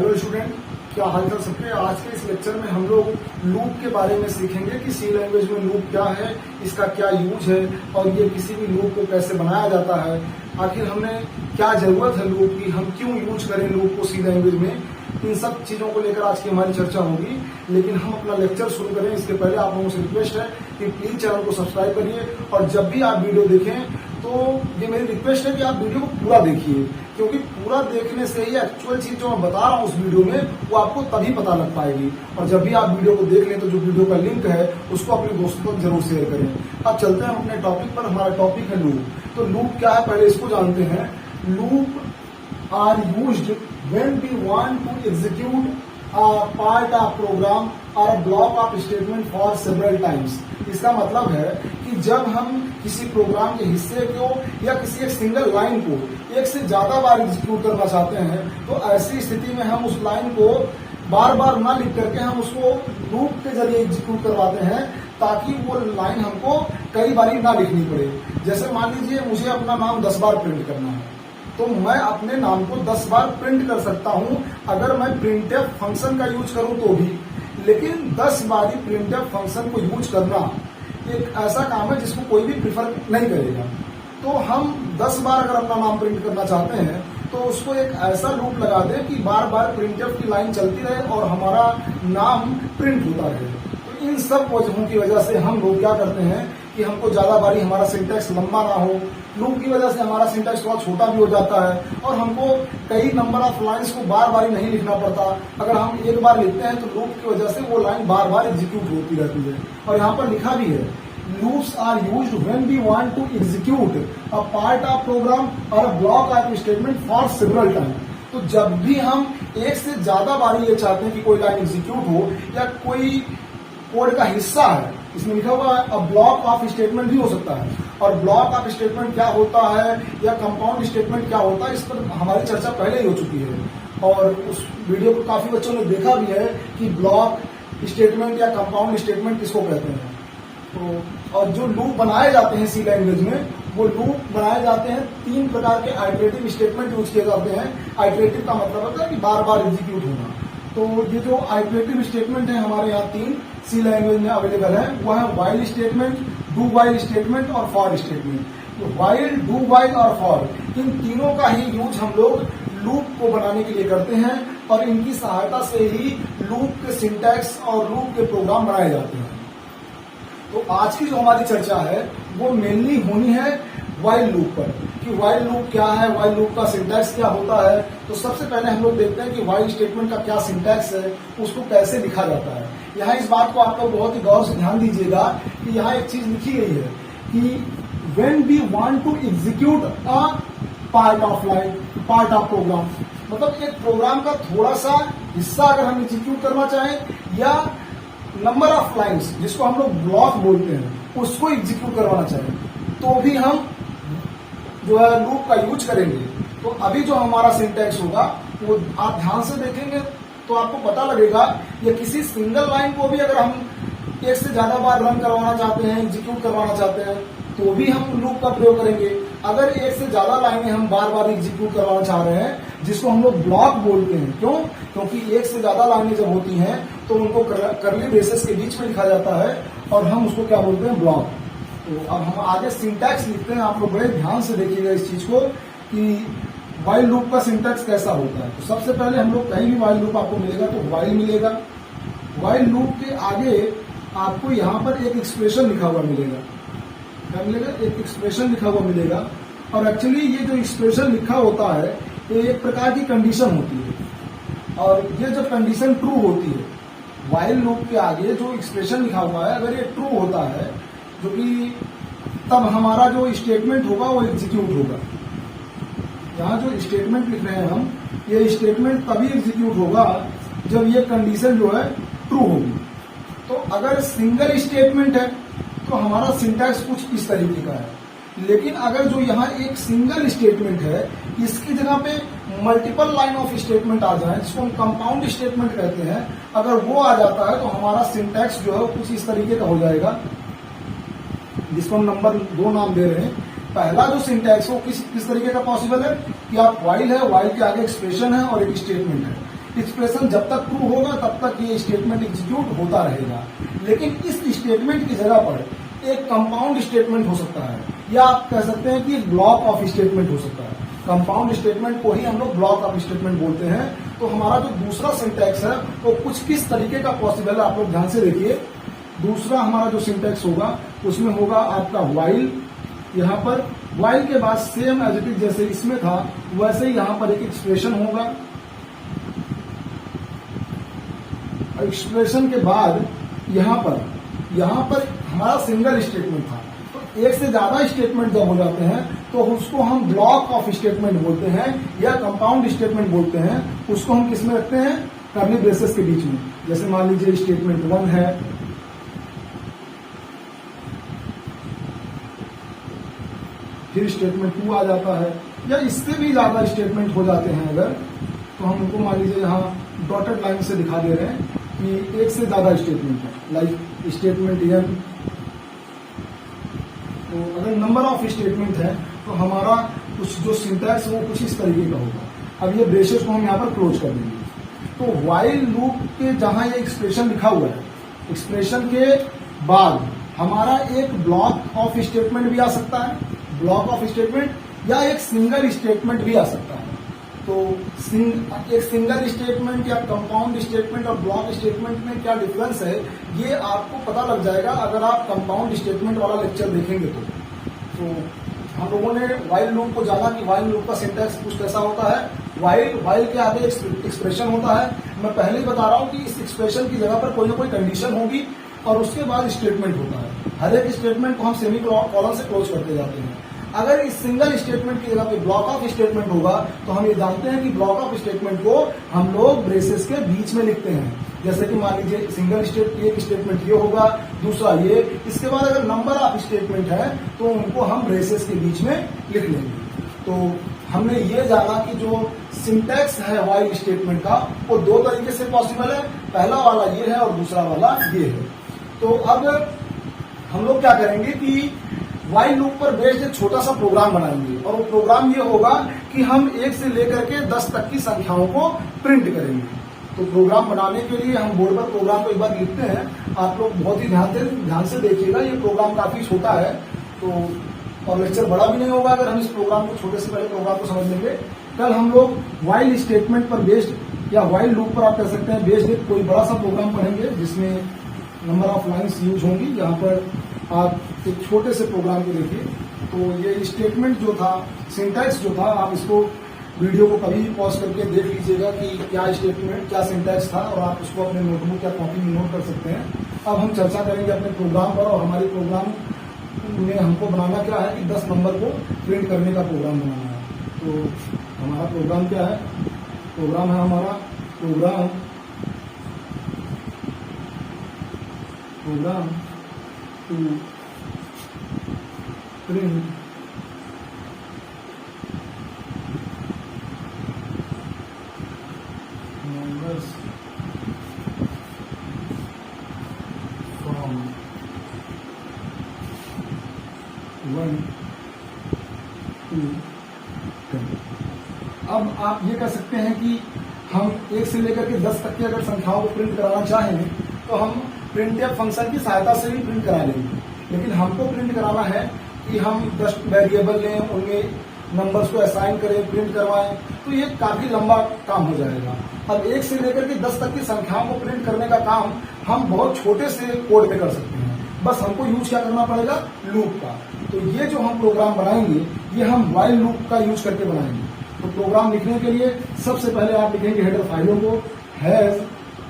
Hello student, क्या हाल चाल सबके। आज के इस लेक्चर में हम लोग लूप के बारे में सीखेंगे कि सी लैंग्वेज में लूप क्या है, इसका क्या यूज है और ये किसी भी लूप को कैसे बनाया जाता है। आखिर हमने क्या जरूरत है लूप की, हम क्यों यूज करें लूप को सी लैंग्वेज में, इन सब चीजों को लेकर आज की हमारी चर्चा होगी। लेकिन हम अपना लेक्चर शुरू करें इसके पहले आप लोगों से रिक्वेस्ट है कि प्लीज चैनल को सब्सक्राइब करिए और जब भी आप वीडियो देखें तो ये मेरी रिक्वेस्ट है कि आप वीडियो को पूरा देखिए, क्योंकि पूरा देखने से ही एक्चुअल चीज जो मैं बता रहा हूँ उस वीडियो में वो आपको तभी पता लग पाएगी। और जब भी आप वीडियो को देख लें तो जो वीडियो का लिंक है उसको अपने दोस्तों तक जरूर शेयर करें। अब चलते हैं अपने टॉपिक पर। हमारा टॉपिक है लूप। तो लूप क्या है पहले इसको जानते हैं। Loop are used when we want to execute a part of program or a block of statement for several times। इसका मतलब है कि जब हम किसी प्रोग्राम के हिस्से को या किसी एक सिंगल लाइन को एक से ज्यादा बार एग्जीक्यूट करना चाहते हैं तो ऐसी स्थिति में हम उस लाइन को बार बार ना लिख करके हम उसको लूप के जरिए एग्जीक्यूट करवाते हैं ताकि वो लाइन हमको कई बार ना लिखनी पड़े। जैसे मान लीजिए मुझे अपना नाम 10 बार प्रिंट करना है तो मैं अपने नाम को 10 बार प्रिंट कर सकता हूं अगर मैं प्रिंटफ फंक्शन का यूज करूं तो भी। लेकिन 10 बारी प्रिंटफ फंक्शन को यूज करना एक ऐसा काम है जिसको कोई भी प्रिफर नहीं करेगा। तो हम 10 बार अगर अपना नाम प्रिंट करना चाहते हैं तो उसको एक ऐसा लूप लगा दें कि बार बार प्रिंटफ की लाइन चलती रहे और हमारा नाम प्रिंट होता रहे। तो इन सब वजहों की वजह से हम लोग क्या करते हैं कि हमको ज्यादा बारी हमारा सिंटैक्स लंबा ना हो। लूप की वजह से हमारा सिंटैक्स थोड़ा छोटा भी हो जाता है और हमको कई नंबर ऑफ लाइंस को बार बार नहीं लिखना पड़ता। अगर हम एक बार लिखते हैं तो लूप की वजह से वो लाइन बार बार एग्जीक्यूट होती रहती है। और यहाँ पर लिखा भी है loops are used when we want to execute a part of program और a block of statement for several time. तो जब भी हम एक से ज्यादा बारी ये चाहते हैं कि कोई लाइन एग्जीक्यूट हो या कोई कोड का हिस्सा है, इसमें लिखा हुआ है अब ब्लॉक ऑफ स्टेटमेंट भी हो सकता है। और ब्लॉक ऑफ स्टेटमेंट क्या होता है या कंपाउंड स्टेटमेंट क्या होता है इस पर हमारी चर्चा पहले ही हो चुकी है और उस वीडियो को काफी बच्चों ने देखा भी है कि ब्लॉक स्टेटमेंट या कंपाउंड स्टेटमेंट किसको कहते हैं। तो और जो लूप बनाए जाते हैं सी लैंग्वेज में वो लूप बनाए जाते हैं 3 प्रकार के आइटरेटिव स्टेटमेंट यूज किए जाते हैं। आइटरेटिव का मतलब होता है कि बार बार एग्जीक्यूट होना। तो ये जो आइटरेटिव स्टेटमेंट है हमारे यहाँ 3 सी लैंग्वेज में अवेलेबल है, वो है while statement, do while statement और फॉर स्टेटमेंट। तो व्हाइल, डू व्हाइल और फॉर, इन तीनों का ही यूज हम लोग लूप को बनाने के लिए करते हैं और इनकी सहायता से ही लूप के सिंटैक्स और लूप के प्रोग्राम बनाए जाते हैं। तो आज की जो हमारी चर्चा है वो मेनली होनी है व्हाइल लूप पर कि व्हाइल लूप क्या है, व्हाइल लूप का सिंटैक्स क्या होता है। तो सबसे पहले हम लोग देखते हैं कि व्हाइल स्टेटमेंट का क्या सिंटैक्स है, उसको कैसे लिखा जाता है। यहाँ इस बात को आप लोग बहुत ही गौर से ध्यान दीजिएगा कि यहाँ एक चीज लिखी गई है कि when we want to execute a part of line, part of program, मतलब एक प्रोग्राम का थोड़ा सा हिस्सा अगर हम एग्जीक्यूट करना चाहें या नंबर ऑफ लाइन्स जिसको हम लोग ब्लॉक बोलते हैं उसको एग्जीक्यूट करवाना चाहें तो भी हम जो है लूप का यूज करेंगे। तो अभी जो हमारा सिंटैक्स होगा वो आप ध्यान से देखेंगे तो आपको पता लगेगा या किसी सिंगल लाइन को भी अगर हम एक से ज्यादा बार रन करवाना चाहते हैं, एग्जीक्यूट करवाना चाहते हैं तो भी हम लूप का प्रयोग करेंगे। अगर एक से ज्यादा लाइनें हम बार बार एग्जीक्यूट करवाना चाह रहे हैं जिसको हम लोग ब्लॉक बोलते हैं, क्यों? क्योंकि एक से ज्यादा लाइनें जब होती हैं तो उनको करली ब्रेसेस के बीच में लिखा जाता है और हम उसको क्या बोलते हैं, ब्लॉक। तो अब हम आगे सिंटैक्स लिखते हैं। आप लोग बड़े ध्यान से देखिएगा इस चीज को कि व्हाइल लूप का सिंटैक्स कैसा होता है। तो सबसे पहले हम लोग कहीं भी व्हाइल लूप आपको मिलेगा तो व्हाइल मिलेगा। व्हाइल लूप के आगे आपको यहाँ पर एक एक्सप्रेशन लिखा हुआ मिलेगा। क्या मिलेगा? एक एक्सप्रेशन लिखा हुआ मिलेगा। और एक्चुअली ये जो एक्सप्रेशन लिखा होता है ये एक प्रकार की कंडीशन होती है और ये जब कंडीशन ट्रू होती है, व्हाइल लूप के आगे जो एक्सप्रेशन लिखा हुआ है अगर ये ट्रू होता है जो कि तब हमारा जो स्टेटमेंट होगा वो एग्जीक्यूट होगा। यहाँ जो स्टेटमेंट लिख रहे हैं हम, ये स्टेटमेंट तभी एग्जीक्यूट होगा जब ये कंडीशन जो है ट्रू होगी। तो अगर सिंगल स्टेटमेंट है तो हमारा सिंटैक्स कुछ इस तरीके का है। लेकिन अगर जो यहाँ एक सिंगल स्टेटमेंट है इसकी जगह पे मल्टीपल लाइन ऑफ स्टेटमेंट आ जाए जिसको हम कंपाउंड स्टेटमेंट कहते हैं, अगर वो आ जाता है तो हमारा सिंटैक्स जो है कुछ इस तरीके का हो जाएगा जिसको हम नंबर 2 नाम दे रहे हैं। पहला जो सिंटैक्स वो किस तरीके का पॉसिबल है कि आप व्हाइल है, व्हाइल के आगे एक्सप्रेशन है और एक स्टेटमेंट है। एक्सप्रेशन जब तक ट्रू होगा तब तक ये स्टेटमेंट एग्जीक्यूट होता रहेगा। लेकिन इस स्टेटमेंट की जगह पर एक कंपाउंड स्टेटमेंट हो सकता है, या आप कह सकते हैं कि ब्लॉक ऑफ स्टेटमेंट हो सकता है। कंपाउंड स्टेटमेंट को ही हम लोग ब्लॉक ऑफ स्टेटमेंट बोलते हैं। तो हमारा जो दूसरा सिंटैक्स है वो कुछ किस तरीके का पॉसिबल है, आप लोग ध्यान से देखिए। दूसरा हमारा जो सिंटैक्स होगा उसमें होगा आपका व्हाइल। यहाँ पर व्हाइल के बाद सेम एज इट इज जैसे इसमें था वैसे ही यहाँ पर एक एक्सप्रेशन होगा। एक्सप्रेशन के बाद यहाँ पर हमारा सिंगल स्टेटमेंट था। तो एक से ज्यादा स्टेटमेंट जब हो जाते हैं तो उसको हम ब्लॉक ऑफ स्टेटमेंट बोलते हैं या कंपाउंड स्टेटमेंट बोलते हैं। उसको हम किस में रखते हैं, कर्ली ब्रेसेस के बीच में। जैसे मान लीजिए स्टेटमेंट 1 है, फिर स्टेटमेंट 2 आ जाता है, या इससे भी ज्यादा स्टेटमेंट हो जाते हैं अगर, तो हम उनको मान लीजिए यहाँ डॉटेड लाइन से दिखा दे रहे हैं कि एक से ज्यादा स्टेटमेंट है, लाइक स्टेटमेंट n। तो अगर नंबर ऑफ स्टेटमेंट है तो हमारा कुछ जो सिंटैक्स वो कुछ इस तरीके का होगा। अब ये ब्रेसेस को हम यहाँ पर क्लोज कर देंगे। तो व्हाइल लूप के जहां ये एक्सप्रेशन लिखा हुआ है, एक्सप्रेशन के बाद हमारा एक ब्लॉक ऑफ स्टेटमेंट भी आ सकता है, ब्लॉक ऑफ स्टेटमेंट, या एक सिंगल स्टेटमेंट भी आ सकता है। तो एक सिंगल स्टेटमेंट या कंपाउंड स्टेटमेंट और ब्लॉक स्टेटमेंट में क्या डिफरेंस है ये आपको पता लग जाएगा अगर आप कंपाउंड स्टेटमेंट वाला लेक्चर देखेंगे। तो हम लोगों ने व्हाइल लूप को जाना कि व्हाइल लूप का सिंटैक्स कुछ कैसा होता है। व्हाइल के आगे एक्सप्रेशन होता है। मैं पहले ही बता रहा हूं कि इस एक्सप्रेशन की जगह पर कोई ना कोई कंडीशन होगी और उसके बाद स्टेटमेंट होता है। हर एक स्टेटमेंट को हम सेमी कॉलन से क्लोज करते जाते हैं। अगर इस सिंगल स्टेटमेंट की जगह पे ब्लॉक ऑफ स्टेटमेंट होगा तो हम ये जानते हैं कि ब्लॉक ऑफ स्टेटमेंट को हम लोग ब्रेसेस के बीच में लिखते हैं। जैसे कि मान लीजिए सिंगल एक स्टेटमेंट ये होगा, दूसरा ये, इसके बाद अगर नंबर ऑफ स्टेटमेंट है तो उनको हम ब्रेसेस के बीच में लिख लेंगे। तो हमने ये जाना कि जो सिंटैक्स है व्हाइल स्टेटमेंट का वो दो तरीके से पॉसिबल है। पहला वाला ये है और दूसरा वाला ये है। तो अब हम लोग क्या करेंगे कि व्हाइल लूप पर बेस्ड एक छोटा सा प्रोग्राम बनाएंगे और वो प्रोग्राम ये होगा कि हम 1 से लेकर के 10 तक की संख्याओं को प्रिंट करेंगे। तो प्रोग्राम बनाने के लिए हम बोर्ड पर प्रोग्राम को एक बार लिखते हैं। आप लोग बहुत ही ध्यान से देखिएगा, ये प्रोग्राम काफी छोटा है तो और लेक्चर बड़ा भी नहीं होगा अगर हम इस प्रोग्राम को छोटे से पहले प्रोग्राम को समझ लेंगे। कल हम लोग व्हाइल स्टेटमेंट पर बेस्ड या व्हाइल लूप पर आप कह सकते हैं बेस्ड कोई बड़ा सा प्रोग्राम पढ़ेंगे जिसमें नंबर ऑफ लाइन्स यूज होंगी। यहाँ पर आप एक छोटे से प्रोग्राम को देखिए। तो ये स्टेटमेंट जो था, सिंटैक्स जो था, आप इसको वीडियो को कभी भी पॉज करके देख लीजिएगा कि क्या स्टेटमेंट क्या सिंटैक्स था और आप उसको अपने नोटबुक या कॉपी में नोट कर सकते हैं। अब हम चर्चा करेंगे अपने प्रोग्राम पर और हमारे प्रोग्राम में हमको बनाना क्या है कि 10 नंबर को प्रिंट करने का प्रोग्राम बनाना है। तो हमारा प्रोग्राम क्या है, प्रोग्राम है हमारा program to print numbers from 1 to 10। अब आप ये कह सकते हैं कि हम 1 से लेकर के 10 तक की अगर संख्याओं को प्रिंट कराना चाहें तो हम प्रिंटफ फंक्शन की सहायता से भी प्रिंट करा लेंगे। लेकिन हमको प्रिंट कराना है कि हम 10 वेरिएबल लें, उनमें नंबर्स को असाइन करें, प्रिंट करवाएं, तो ये काफी लंबा काम हो जाएगा। अब 1 से लेकर के 10 तक की संख्याओं को प्रिंट करने का काम हम बहुत छोटे से कोड पे कर सकते हैं। बस हमको यूज क्या करना पड़ेगा, लूप का। तो ये जो हम प्रोग्राम बनाएंगे ये हम व्हाइल लूप का यूज करके बनाएंगे। तो प्रोग्राम लिखने के लिए सबसे पहले आप लिखेंगे हेडर फाइलों को, हैज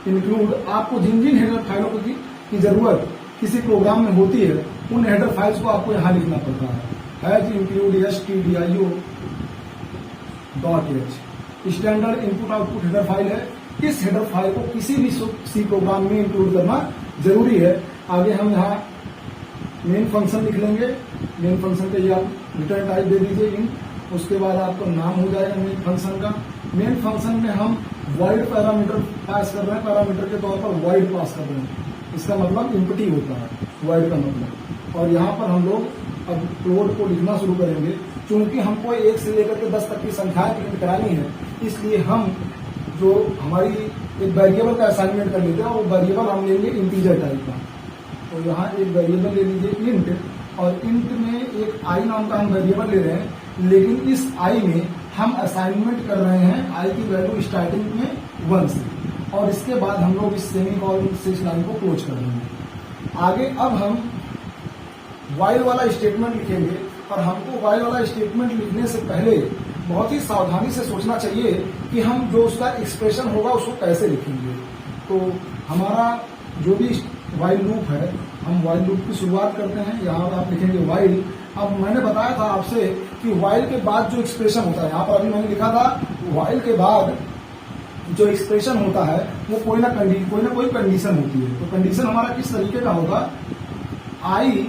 इंक्लूड। आपको जिन जिन हेडर फाइलों की जरूरत किसी प्रोग्राम में होती है उन हेडर फाइल्स को आपको यहाँ लिखना पड़ता है। Has include stdio.h standard input output header file है। इस हेडर फाइल को किसी भी सी प्रोग्राम में इंक्लूड करना जरूरी है। आगे हम यहाँ मेन फंक्शन लिख लेंगे। मेन फंक्शन के लिए आप रिटर्न टाइप दे दीजिए इन, उसके बाद आपको नाम हो जाएगा मेन फंक्शन का। मेन फंक्शन में हम वॉइड पैरामीटर पास कर रहे हैं, पैरामीटर के तौर पर वॉइड पास कर रहे हैं। इसका मतलब इम्पटी होता है वॉइड का मतलब। और यहाँ पर हम लोग अब कोड को लिखना शुरू करेंगे। चूंकि हमको 1 से लेकर के 10 तक की संख्याएं प्रिंट करानी है इसलिए हम जो हमारी एक वेरिएबल का असाइनमेंट कर लेते हैं, और वो वेरिएबल हम लेंगे इंटीजर टाइप का। तो यहाँ एक वेरिएबल ले लीजिए इंट, और इंट में एक आई नाम का हम वेरिएबल ले रहे हैं, लेकिन इस आई में हम असाइनमेंट कर रहे हैं आई की वैल्यू स्टार्टिंग में 1 से, और इसके बाद हम लोग इस सेमीकोलन से इस लाइन को क्लोज कर देंगे। आगे अब हम वाइल वाला स्टेटमेंट लिखेंगे, और हमको वाइल वाला स्टेटमेंट लिखने से पहले बहुत ही सावधानी से सोचना चाहिए कि हम जो उसका एक्सप्रेशन होगा उसको कैसे लिखेंगे। तो हमारा जो भी वाइल लूप है, हम वाइल लूप की शुरुआत करते हैं। यहाँ पर आप लिखेंगे वाइल। अब मैंने बताया था आपसे कि वाइल के बाद जो एक्सप्रेशन होता है, यहाँ पर अभी मैंने लिखा था वाइल के बाद जो एक्सप्रेशन होता है वो कोई ना कोई कंडीशन होती है। तो कंडीशन हमारा किस तरीके का होगा, आई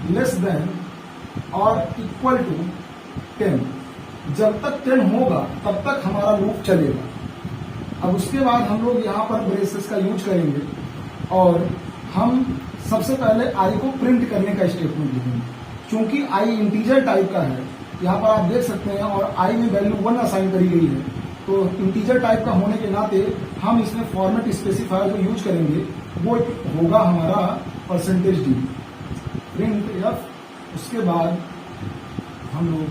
लेस देन और इक्वल टू 10। जब तक 10 होगा तब तक हमारा लूप चलेगा। अब उसके बाद हम लोग यहाँ पर ब्रेसेस का यूज करेंगे, और हम सबसे पहले आई को प्रिंट करने का स्टेटमेंट लिखेंगे। क्योंकि आई इंटीजर टाइप का है, यहाँ पर आप देख सकते हैं, और आई में वैल्यू 1 असाइन करी गई है, तो इंटीजर टाइप का होने के नाते हम इसमें फॉर्मेट स्पेसिफायर जो यूज करेंगे वो होगा हमारा %d प्रिंट एफ। उसके बाद हम लोग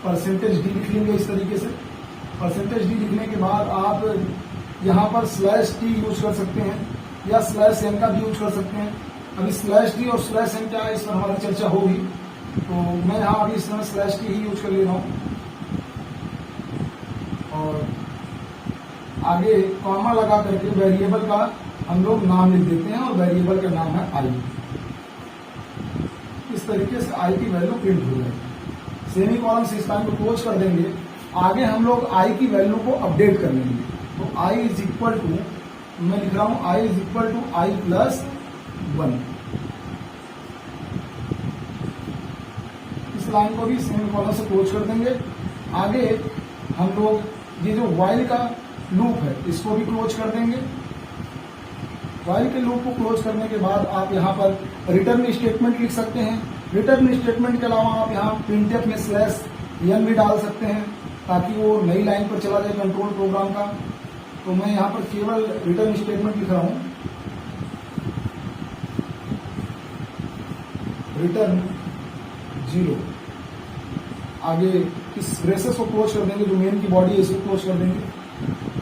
%d लिख लेंगे इस तरीके से। %d लिखने के बाद आप यहाँ पर /t यूज कर सकते हैं, या /n का भी यूज कर सकते हैं। अभी /d और /n क्या है, इस पर हमारी चर्चा होगी, तो मैं यहाँ अभी इस समय /t ही यूज कर ले रहा हूँ। और आगे कॉमा लगा करके वेरिएबल का हम लोग नाम लिख देते हैं, और वेरिएबल का नाम है आई। इस तरीके से आई की वैल्यू प्रिंट हो जाएगी। सेमीकोलन से इस लाइन को क्लोज कर देंगे। आगे हम लोग आई की वैल्यू को अपडेट कर लेंगे। तो आई इज इक्वल टू, मैं लिख रहा हूं i is equal to i plus 1। इस लाइन को भी सेमीकोलन से क्लोज कर देंगे। आगे हम लोग ये जो वाइल का लूप है इसको भी क्लोज कर देंगे। वाइल के लूप को क्लोज करने के बाद आप यहाँ पर रिटर्न स्टेटमेंट लिख सकते हैं। रिटर्न स्टेटमेंट के अलावा आप यहाँ प्रिंटफ में /n भी डाल सकते हैं, ताकि वो नई लाइन पर चला जाए कंट्रोल प्रोग्राम का। तो मैं यहाँ पर केवल रिटर्न स्टेटमेंट लिख रहा हूँ, रिटर्न 0। आगे इस ब्रेसेस को क्लोज कर देंगे, जो मेन की बॉडी है इसको क्लोज कर देंगे।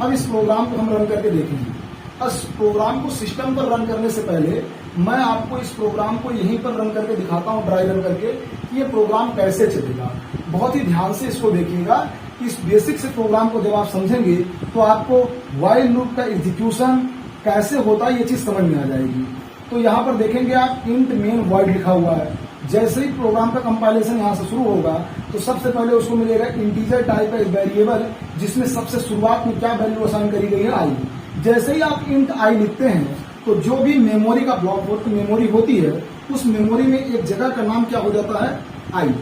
अब इस प्रोग्राम को हम रन करके देखेंगे। इस प्रोग्राम को सिस्टम पर रन करने से पहले मैं आपको इस प्रोग्राम को यहीं पर रन करके दिखाता हूं, ड्राई रन करके, कि ये प्रोग्राम कैसे चलेगा। बहुत ही ध्यान से इसको देखिएगा। इस बेसिक से प्रोग्राम को जब आप समझेंगे तो आपको वाइल लूप का एग्जीक्यूशन कैसे होता है ये चीज समझ में आ जाएगी। तो यहाँ पर देखेंगे आप इंट मेन वॉइड लिखा हुआ है। जैसे ही प्रोग्राम का कंपाइलेशन यहाँ से शुरू होगा तो सबसे पहले उसको मिलेगा इंटीजर टाइप का वेरिएबल, जिसमें सबसे शुरुआत में क्या वैल्यू असाइन करी गई है, आई। जैसे ही आप इंट आई लिखते हैं तो जो भी मेमोरी का ब्लॉक मेमोरी होती है, उस मेमोरी में एक जगह का नाम क्या हो जाता है, आई।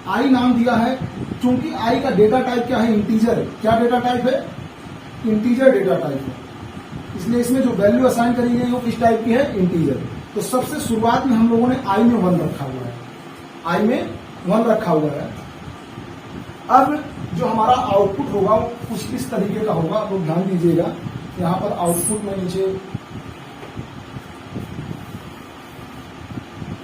आई नाम दिया है क्योंकि आई का डेटा टाइप क्या है, इंटीजर। क्या डेटा टाइप है, इंटीजर डेटा टाइप है, इसलिए इसमें जो वैल्यू असाइन करी गई है वो किस टाइप की है, इंटीजर। तो सबसे शुरुआत में हम लोगों ने आई में 1 रखा हुआ है, आई में 1 रखा हुआ है। अब जो हमारा आउटपुट होगा वो कुछ इस तरीके का होगा, तो ध्यान दीजिएगा। यहाँ पर आउटपुट में नीचे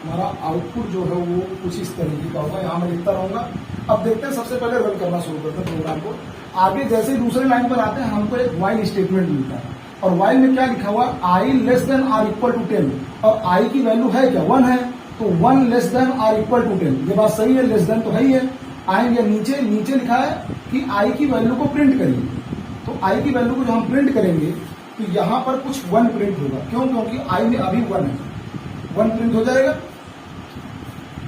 हमारा आउटपुट जो है वो कुछ इस तरीके का होगा, यहाँ मैं लिखता रहूंगा। अब देखते हैं, सबसे पहले रन करना शुरू करते हैं प्रोग्राम को। आगे जैसे ही दूसरे लाइन पर आते हैं हमको एक वाइल स्टेटमेंट मिलता है, और वाइल में क्या लिखा हुआ, i less than or equal to 10, और आई की वैल्यू है क्या, 1 है, तो 1 less than or equal to 10। ये बात सही है, लेस देन तो है ही है। आएंगे नीचे, नीचे लिखा है कि आई की वैल्यू को प्रिंट करिए। तो आई की वैल्यू को जो हम प्रिंट करेंगे तो यहाँ पर कुछ 1 प्रिंट होगा। क्यों, क्योंकि आई में अभी 1 है, 1 प्रिंट हो जाएगा।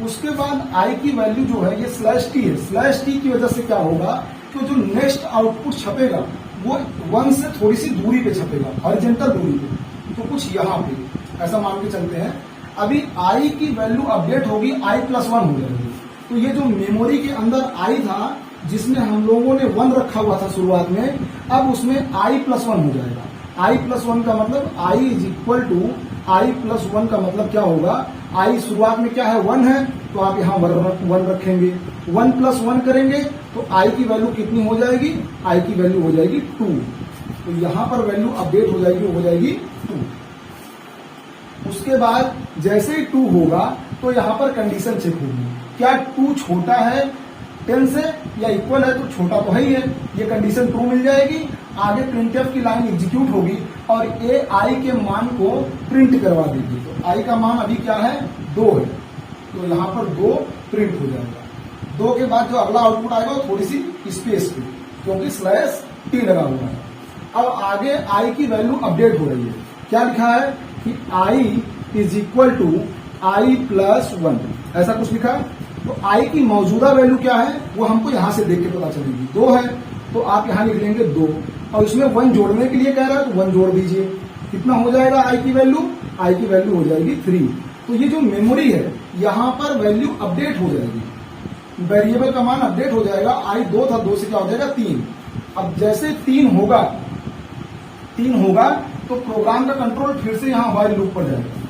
उसके बाद आई की वैल्यू जो है ये /t है। /t की वजह से क्या होगा कि जो नेक्स्ट आउटपुट छपेगा वो 1 से थोड़ी सी दूरी पे छपेगा, हॉरिजॉन्टल दूरी पे, तो कुछ यहाँ पे ऐसा मान के चलते हैं। अभी आई की वैल्यू अपडेट होगी, i + 1 हो जाएगी। तो ये जो मेमोरी के अंदर आई था जिसमें हम लोगों ने 1 रखा हुआ था शुरुआत में, अब उसमें i + 1 हो जाएगा। i + 1 का मतलब i = i + 1 का मतलब क्या होगा, i शुरुआत में क्या है, 1 है, तो आप यहाँ 1 रखेंगे, 1 प्लस 1 करेंगे तो आई की वैल्यू कितनी हो जाएगी, आई की वैल्यू हो जाएगी 2। तो यहां पर वैल्यू अपडेट हो जाएगी, हो जाएगी 2। उसके बाद जैसे ही 2 होगा तो यहां पर कंडीशन चेक होगी, क्या 2 छोटा है 10 से या इक्वल है, तो छोटा तो है ही है, ये कंडीशन ट्रू मिल जाएगी। आगे प्रिंटफ की लाइन एग्जीक्यूट होगी और ए आई के मान को प्रिंट करवा देगी। तो आई का मान अभी क्या है 2 है, तो यहां पर 2 प्रिंट हो जाएगा। 2 के बाद जो अगला आउटपुट आएगा वो थोड़ी सी स्पेस पे, क्योंकि स्लैश टी लगा हुआ है। अब आगे आई की वैल्यू अपडेट हो रही है, क्या लिखा है कि i is equal to i plus 1, ऐसा कुछ लिखा है। तो आई की मौजूदा वैल्यू क्या है वो हमको यहां से देख के पता चलेगी, 2 है तो आप यहां लिख लेंगे 2, और इसमें 1 जोड़ने के लिए कह रहा है तो 1 जोड़ दीजिए। कितना हो जाएगा आई की वैल्यू, आई की वैल्यू हो जाएगी 3। तो ये जो मेमोरी है यहां पर वैल्यू अपडेट हो जाएगी, वेरिएबल का मान अपडेट हो जाएगा। आई 2 था, 2 से क्या हो जाएगा 3। अब जैसे 3 होगा तो प्रोग्राम का कंट्रोल फिर से यहां व्हाइल लूप पर जाएगा।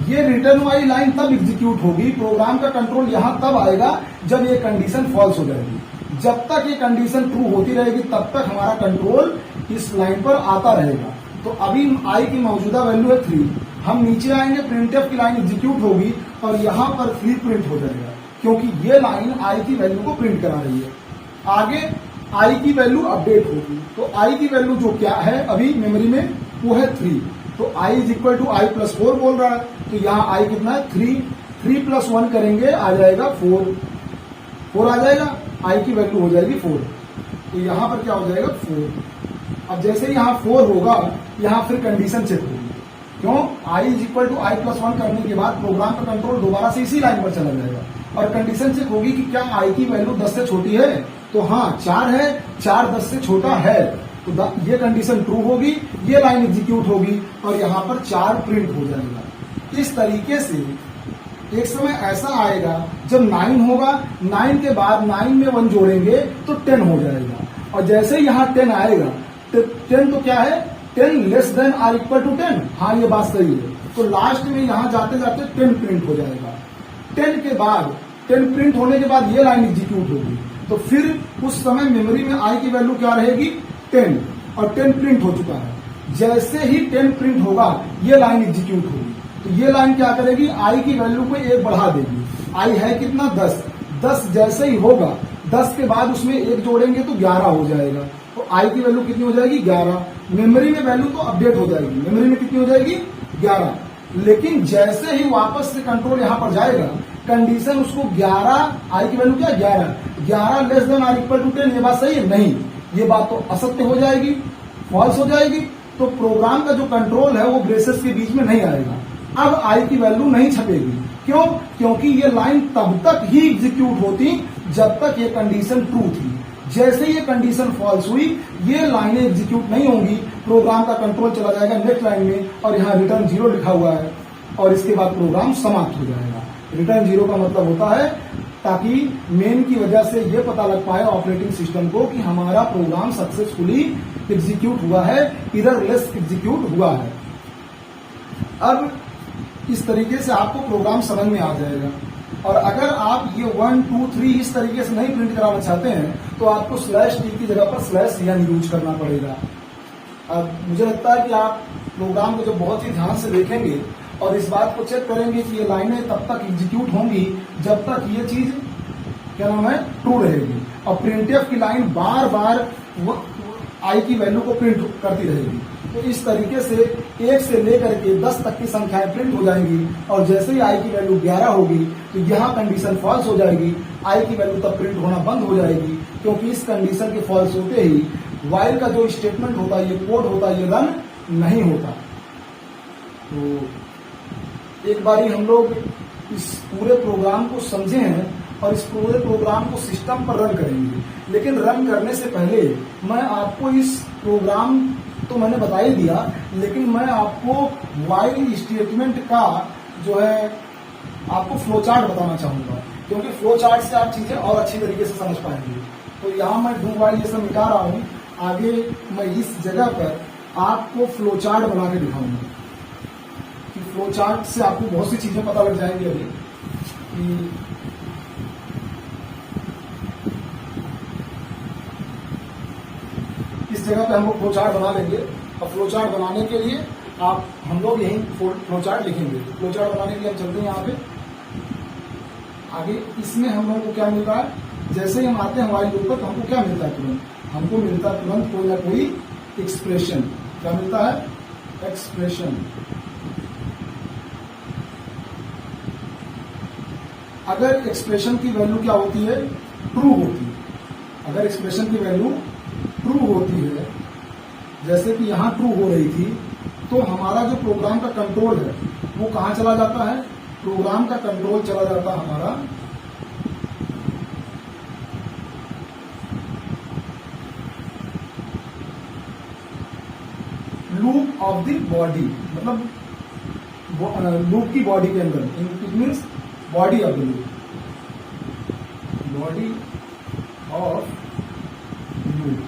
ये रिटर्न वाली लाइन तब एग्जीक्यूट होगी, प्रोग्राम का कंट्रोल यहां तब आएगा जब ये कंडीशन फॉल्स हो जाएगी। जब तक ये कंडीशन ट्रू होती रहेगी तब तक हमारा कंट्रोल इस लाइन पर आता रहेगा। तो अभी आई की मौजूदा वैल्यू है 3, हम नीचे आएंगे, प्रिंटफ की लाइन एग्जीक्यूट होगी और यहां पर 3 प्रिंट हो जाएगा, क्योंकि ये लाइन आई की वैल्यू को प्रिंट करा रही है। आगे आई की वैल्यू अपडेट होगी, तो आई की वैल्यू जो क्या है अभी मेमोरी में वो है 3, तो i is equal to i plus 4 बोल रहा है। तो यहाँ आई कितना है 3 प्लस 1 करेंगे आ जाएगा 4 आ जाएगा, आई की वैल्यू हो जाएगी 4। तो यहां पर क्या हो जाएगा 4। अब जैसे यहाँ 4 होगा यहां फिर कंडीशन चेक होगी, क्यों, i is equal to i plus 1 करने के बाद प्रोग्राम का कंट्रोल दोबारा से इसी लाइन पर चला जाएगा और कंडीशन चेक होगी कि क्या आई की वैल्यू 10 से छोटी है, तो हाँ 4 है, 4 10 से छोटा है, तो ये कंडीशन ट्रू होगी, ये लाइन एग्जीक्यूट होगी और यहां पर 4 प्रिंट हो जाएगा। इस तरीके से एक समय ऐसा आएगा जब 9 होगा, 9 के बाद 9 में 1 जोड़ेंगे तो 10 हो जाएगा, और जैसे यहां 10 आएगा तो 10 तो क्या है 10 less than or equal to 10, हाँ ये बात सही है। तो लास्ट में यहां जाते जाते 10 प्रिंट हो जाएगा। 10 के बाद 10 प्रिंट होने के बाद ये लाइन एग्जीक्यूट होगी, तो फिर उस समय मेमोरी में आई की वैल्यू क्या रहेगी 10, और 10 प्रिंट हो चुका है। जैसे ही 10 प्रिंट होगा ये लाइन एग्जीक्यूट होगी, तो ये लाइन क्या करेगी आई की वैल्यू को 1 बढ़ा देगी। आई है कितना 10 जैसे ही होगा 10 के बाद उसमें 1 जोड़ेंगे तो 11 हो जाएगा, तो आई की वैल्यू कितनी हो जाएगी 11। मेमोरी में वैल्यू तो अपडेट हो जाएगी, मेमोरी में कितनी हो जाएगी 11, लेकिन जैसे ही वापस से कंट्रोल यहां पर जाएगा कंडीशन उसको 11, आई की वैल्यू क्या 11 less than or equal to 10, ये बात सही है नहीं, ये बात तो असत्य हो जाएगी, फॉल्स हो जाएगी। तो प्रोग्राम का जो कंट्रोल है वो ब्रेसेस के बीच में नहीं आएगा, अब आई की वैल्यू नहीं छपेगी। क्यों, क्योंकि ये लाइन तब तक ही एग्जीक्यूट होती जब तक ये कंडीशन ट्रू थी। जैसे ये कंडीशन फॉल्स हुई ये लाइनें एग्जीक्यूट नहीं होंगी, प्रोग्राम का कंट्रोल चला जाएगा नेक्स्ट लाइन में और यहाँ रिटर्न 0 लिखा हुआ है और इसके बाद प्रोग्राम समाप्त हो जाएगा। रिटर्न 0 का मतलब होता है ताकि मेन की वजह से ये पता लग पाए ऑपरेटिंग सिस्टम को कि हमारा प्रोग्राम सक्सेसफुली एग्जीक्यूट हुआ है, इररलेस एग्जीक्यूट हुआ है। अब इस तरीके से आपको प्रोग्राम समझ में आ जाएगा। और अगर आप ये 1 2 3 इस तरीके से नहीं प्रिंट कराना चाहते हैं तो आपको /t की जगह पर /n यूज करना पड़ेगा। अब मुझे लगता है कि आप प्रोग्राम को जब बहुत ही ध्यान से देखेंगे और इस बात को चेक करेंगे कि ये लाइनें तब तक एग्जीक्यूट होंगी जब तक ये चीज क्या नाम है ट्रू रहेगी, और प्रिंटफ की लाइन बार बार आई की वैल्यू को प्रिंट करती रहेगी। तो इस तरीके से 1 से लेकर के 10 तक की संख्याएं प्रिंट हो जाएंगी और जैसे ही आई की वैल्यू 11 होगी तो यहाँ कंडीशन फॉल्स हो जाएगी, आई की वैल्यू तब प्रिंट होना बंद हो जाएगी, क्योंकि इस कंडीशन के फॉल्स होते ही व्हाइल का जो स्टेटमेंट होता है, ये कोड होता है, ये रन नहीं होता। तो एक बारी हम लोग इस पूरे प्रोग्राम को समझे हैं और इस पूरे प्रोग्राम को सिस्टम पर रन करेंगे, लेकिन रन करने से पहले मैं आपको इस प्रोग्राम तो मैंने बता ही दिया, लेकिन मैं आपको व्हाइल स्टेटमेंट का जो है आपको फ्लो चार्ट बताना चाहूंगा, क्योंकि फ्लो चार्ट से आप चीजें और अच्छी तरीके से समझ पाएंगे। तो यहाँ मैं डू व्हाइल ये सब मिटा रहा हूँ, आगे मैं इस जगह पर आपको फ्लो चार्ट बना के दिखाऊंगा कि फ्लो चार्ट से आपको बहुत सी चीजें पता लग जाएंगी। अभी कि इस जगह पे हम लोग फ्लो चार्ट बना लेंगे। और फ्लो चार्ट बनाने के लिए हम लोग यही फ्लो चार्ट लिखेंगे। फ्लो चार्ट बनाने के लिए हम चलते हैं यहाँ पे आगे। इसमें हम लोगों को क्या मिल रहा है, जैसे ही हम आते हैं हमारे ऊपर तो हमको क्या मिलता है तुरंत, हमको मिलता है तुरंत कोई ना कोई एक्सप्रेशन। क्या मिलता है, एक्सप्रेशन। अगर एक्सप्रेशन की वैल्यू क्या होती है, ट्रू होती है। अगर एक्सप्रेशन की वैल्यू ट्रू होती है, जैसे कि यहां ट्रू हो रही थी, तो हमारा जो प्रोग्राम का कंट्रोल है वो कहां चला जाता है, प्रोग्राम का कंट्रोल चला जाता है हमारा लूप ऑफ द बॉडी, मतलब लूप की बॉडी के अंदर। It means body of the loop, body of loop.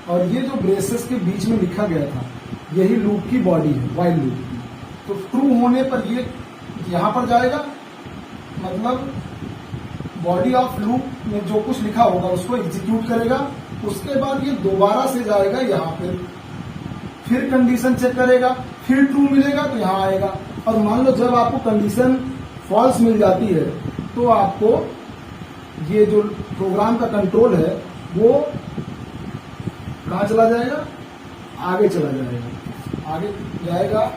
और ये जो ब्रेसेस के बीच में लिखा गया था यही लूप की बॉडी है, व्हाइल लूप की। तो ट्रू होने पर ये यहां पर जाएगा, मतलब बॉडी ऑफ लूप में जो कुछ लिखा होगा उसको एग्जीक्यूट करेगा। उसके बाद ये दोबारा से जाएगा यहां पे, फिर कंडीशन चेक करेगा, फिर ट्रू मिलेगा तो यहां आएगा। और मान लो जब आपको कंडीशन फॉल्स मिल जाती है तो आपको ये जो प्रोग्राम का कंट्रोल है वो कहां चला जाएगा, आगे चला जाएगा, आगे जाएगा।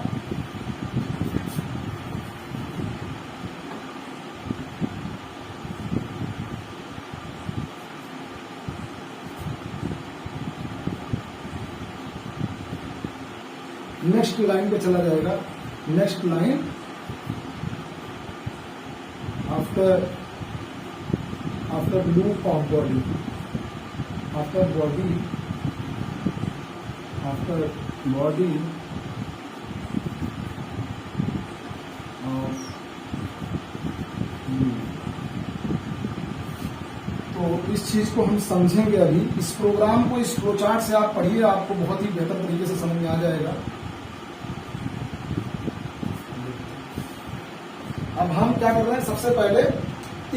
नेक्स्ट लाइन पे चला जाएगा। Next line after loop of body, after body of loop. तो इस चीज को हम समझेंगे अभी। इस प्रोग्राम को, इस फ्लो चार्ट से आप पढ़िए, आपको बहुत ही बेहतर तरीके से समझ में आ जाएगा। अब हम क्या कर रहे हैं, सबसे पहले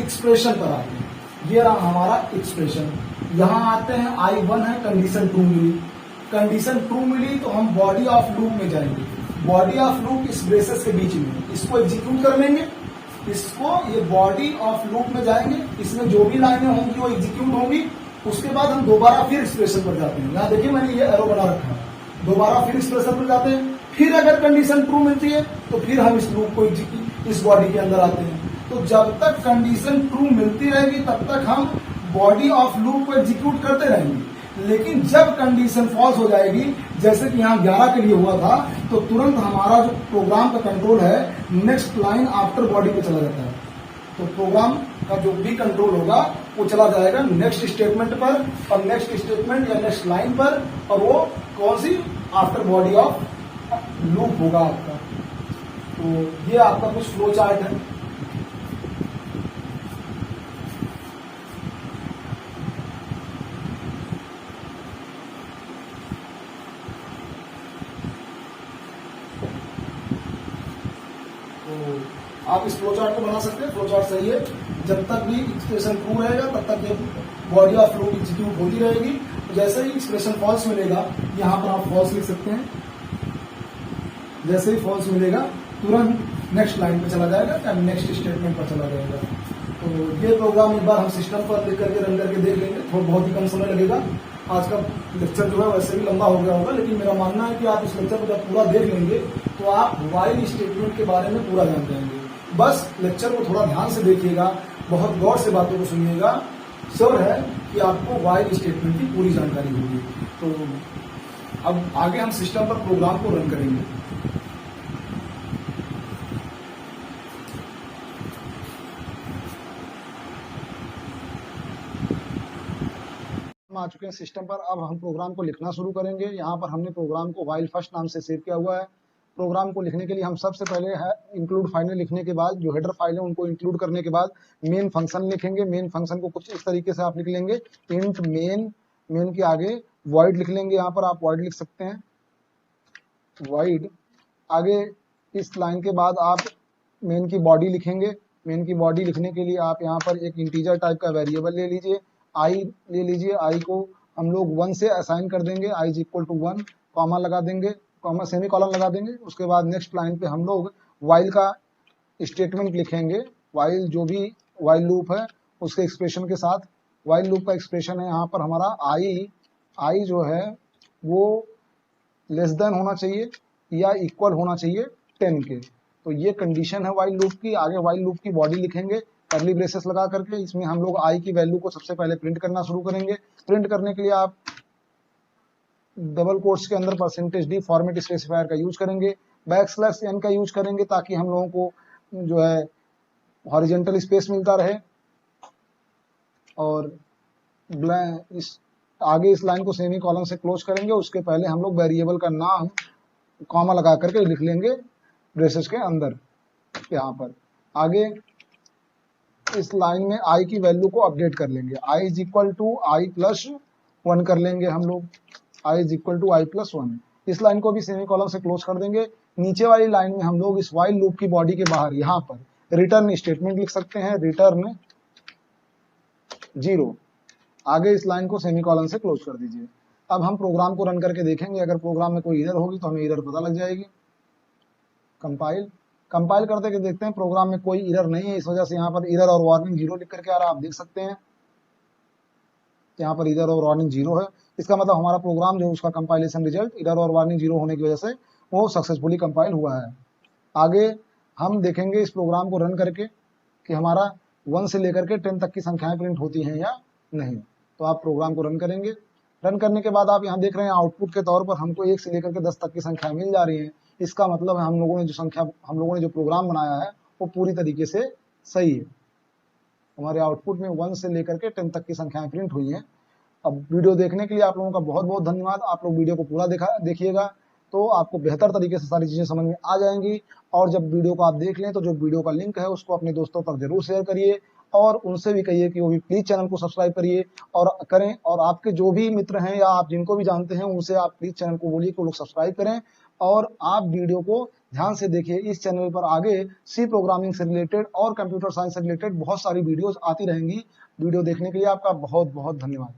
एक्सप्रेशन पर आते हैं। ये रहा हमारा एक्सप्रेशन। यहां आते हैं I1 है, कंडीशन ट्रू मिली। कंडीशन ट्रू मिली तो हम बॉडी ऑफ लूप में जाएंगे। बॉडी ऑफ लूप इस ब्रेसेस के बीच में, इसको एग्जीक्यूट कर लेंगे। इसको ये बॉडी ऑफ लूप में जाएंगे, इसमें जो भी लाइनें होंगी वो एग्जीक्यूट होंगी। उसके बाद हम दोबारा फिर एक्सप्रेशन पर जाते हैं। यहां देखिए मैंने ये एरो बना रखा है, दोबारा फिर एक्सप्रेशन पर जाते हैं। फिर अगर कंडीशन ट्रू मिलती है तो फिर हम इस लूप को इस बॉडी के अंदर आते हैं। तो जब तक कंडीशन ट्रू मिलती रहेगी तब तक हम बॉडी ऑफ लूप को एग्जीक्यूट करते रहेंगे। लेकिन जब कंडीशन फॉल्स हो जाएगी, जैसे कि यहाँ 11 के लिए हुआ था, तो तुरंत हमारा जो प्रोग्राम का कंट्रोल है नेक्स्ट लाइन आफ्टर बॉडी पे चला जाता है। तो प्रोग्राम का जो भी कंट्रोल होगा वो चला जाएगा नेक्स्ट स्टेटमेंट पर, और नेक्स्ट स्टेटमेंट या नेक्स्ट लाइन पर, और वो कौन सी, आफ्टर बॉडी ऑफ लूप होगा आपका। तो ये आपका कुछ फ्लो चार्ट है। तो आप इस फ्लो चार्ट को बना सकते हैं। फ्लो चार्ट सही है, जब तक भी एक्सप्रेशन ट्रू रहेगा तब तक ये बॉडी ऑफ लूप एग्जीक्यूट होती रहेगी। जैसे ही एक्सप्रेशन फॉल्स मिलेगा, यहाँ पर आप फॉल्स लिख सकते हैं। जैसे ही फॉल्स मिलेगा तुरंत नेक्स्ट लाइन पे चला जाएगा या नेक्स्ट स्टेटमेंट पर चला जाएगा। तो ये प्रोग्राम एक बार हम सिस्टम पर लिख करके रन करके देख लेंगे, तो बहुत ही कम समय लगेगा। आज का लेक्चर जो है वैसे भी लंबा हो गया होगा, लेकिन मेरा मानना है कि आप इस लेक्चर को जब पूरा देख लेंगे तो आप व्हाइल स्टेटमेंट के बारे में पूरा जान जाएंगे। बस लेक्चर को थोड़ा ध्यान से देखिएगा, बहुत गौर से बातों को सुनिएगा। श्योर है कि आपको व्हाइल स्टेटमेंट की पूरी जानकारी होगी। तो अब आगे हम सिस्टम पर प्रोग्राम को रन करेंगे। आ चुके हैं सिस्टम पर। अब हम प्रोग्राम को लिखना शुरू करेंगे। यहाँ पर हमने प्रोग्राम को व्हाइल फर्स्ट नाम से सेव किया हुआ है। प्रोग्राम को लिखने के लिए हम सबसे पहले इंक्लूड फाइल लिखने के बाद जो हेडर फाइल है उनको इंक्लूड करने के बाद मेन फंक्शन लिखेंगे। मेन फंक्शन को कुछ इस तरीके से आप लिख लेंगे, इंट मेन, मेन के आगे वॉइड लिख लेंगे। यहाँ पर आप वॉइड लिख सकते हैं, वॉइड। आगे इस लाइन के बाद आप मेन की बॉडी लिखेंगे, मेन की बॉडी लिखने के लिए आप यहाँ पर एक इंटीजर टाइप का वेरिएबल ले लीजिए, आई ले लीजिए। आई को हम लोग 1 से असाइन कर देंगे, आई इज इक्वल टू 1, कॉमा लगा देंगे, कॉमा सेमी कॉलन लगा देंगे। उसके बाद नेक्स्ट लाइन पे हम लोग वाइल का स्टेटमेंट लिखेंगे। वाइल जो भी वाइल लूप है उसके एक्सप्रेशन के साथ, वाइल लूप का एक्सप्रेशन है यहाँ पर हमारा आई जो है वो लेस देन होना चाहिए या इक्वल होना चाहिए 10 के। तो ये कंडीशन है वाइल लूप की। आगे वाइल लूप की बॉडी लिखेंगे कर्ली ब्रेसेस लगा करके। इसमें हम लोग आई की वैल्यू को सबसे पहले प्रिंट करना शुरू करेंगे। प्रिंट करने के लिए आप डबल कोट्स के अंदर %d फॉर्मेट स्पेसिफायर का यूज करेंगे, \n का यूज करेंगे ताकि हम लोगों को जो है हॉरिजेंटल स्पेस मिलता रहे। और आगे इस लाइन को सेमी कॉलन से क्लोज करेंगे। उसके पहले हम लोग वेरिएबल का नाम कॉमा लगा करके लिख लेंगे ब्रेसेस के अंदर। यहाँ पर आगे इस लाइन में आई की वैल्यू को अपडेट कर लेंगे, i is equal to i plus 1 कर लेंगे हम लोग, i is equal to i plus 1। इस लाइन को भी सेमी कॉलन से क्लोज कर देंगे। नीचे वाली लाइन में हम लोग इस वाइल लूप की बॉडी के बाहर यहाँ पर रिटर्न स्टेटमेंट लिख सकते हैं, रिटर्न 0। आगे इस लाइन को सेमी कॉलन से क्लोज कर दीजिए। अब हम प्रोग्राम को रन करके देखेंगे, अगर प्रोग्राम में कोई एरर होगी तो हमें एरर पता लग जाएगी। कंपाइल करते के देखते हैं, प्रोग्राम में कोई एरर नहीं है, इस वजह से यहाँ पर एरर और वार्निंग 0 लिख करके आ रहा है, आप देख सकते हैं यहाँ पर एरर और वार्निंग 0 है। इसका मतलब हमारा प्रोग्राम जो उसका कंपाइलेशन रिजल्ट एरर और वार्निंग 0 होने की वजह से वो सक्सेसफुली कंपाइल हुआ है। आगे हम देखेंगे इस प्रोग्राम को रन करके कि हमारा 1 से लेकर के 10 तक की संख्याएं प्रिंट होती हैं या नहीं। तो आप प्रोग्राम को रन करेंगे। रन करने के बाद आप यहाँ देख रहे हैं आउटपुट के तौर पर हमको 1 से लेकर के 10 तक की संख्या मिल जा रही है। इसका मतलब है हम लोगों ने जो प्रोग्राम बनाया है वो पूरी तरीके से सही है। हमारे आउटपुट में 1 से लेकर के 10 तक की संख्याएं प्रिंट हुई हैं। अब वीडियो देखने के लिए आप लोगों का बहुत बहुत धन्यवाद। आप लोग वीडियो को पूरा देखिएगा तो आपको बेहतर तरीके से सारी चीजें समझ में आ जाएंगी। और जब वीडियो को आप देख लें तो जो वीडियो का लिंक है उसको अपने दोस्तों तक जरूर शेयर करिए और उनसे भी कहिए कि वो भी प्लीज चैनल को सब्सक्राइब करिए और करें। और आपके जो भी मित्र हैं या आप जिनको भी जानते हैं उनसे आप प्लीज चैनल को बोलिए कि वो लोग सब्सक्राइब करें और आप वीडियो को ध्यान से देखिए। इस चैनल पर आगे सी प्रोग्रामिंग से रिलेटेड और कंप्यूटर साइंस से रिलेटेड बहुत सारी वीडियोस आती रहेंगी। वीडियो देखने के लिए आपका बहुत बहुत धन्यवाद।